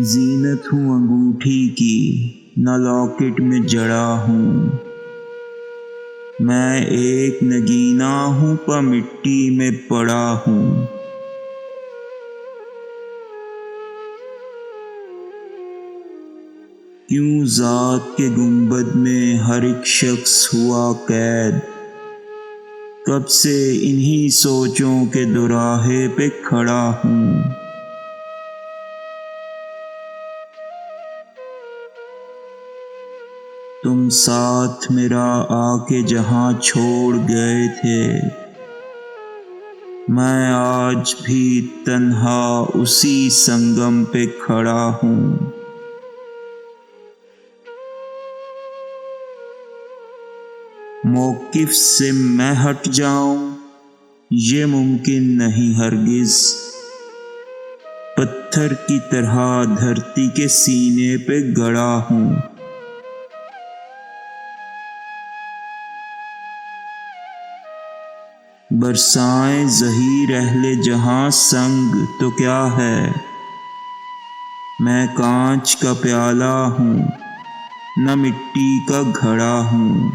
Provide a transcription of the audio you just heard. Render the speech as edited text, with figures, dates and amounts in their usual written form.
زینت ہوں انگوٹھی کی، نہ لاکٹ میں جڑا ہوں۔ میں ایک نگینا ہوں پا مٹی میں پڑا ہوں۔ کیوں ذات کے گنبد میں ہر ایک شخص ہوا قید؟ کب سے انہی سوچوں کے دوراہے پہ کھڑا ہوں۔ تم ساتھ میرا آ کے جہاں چھوڑ گئے تھے، میں آج بھی تنہا اسی سنگم پہ کھڑا ہوں۔ موقف سے میں ہٹ جاؤں یہ ممکن نہیں ہرگز، پتھر کی طرح دھرتی کے سینے پہ گڑا ہوں۔ برسائیں زحیر اہل جہاں سنگ تو کیا ہے، میں کانچ کا پیالہ ہوں نہ مٹی کا گھڑا ہوں۔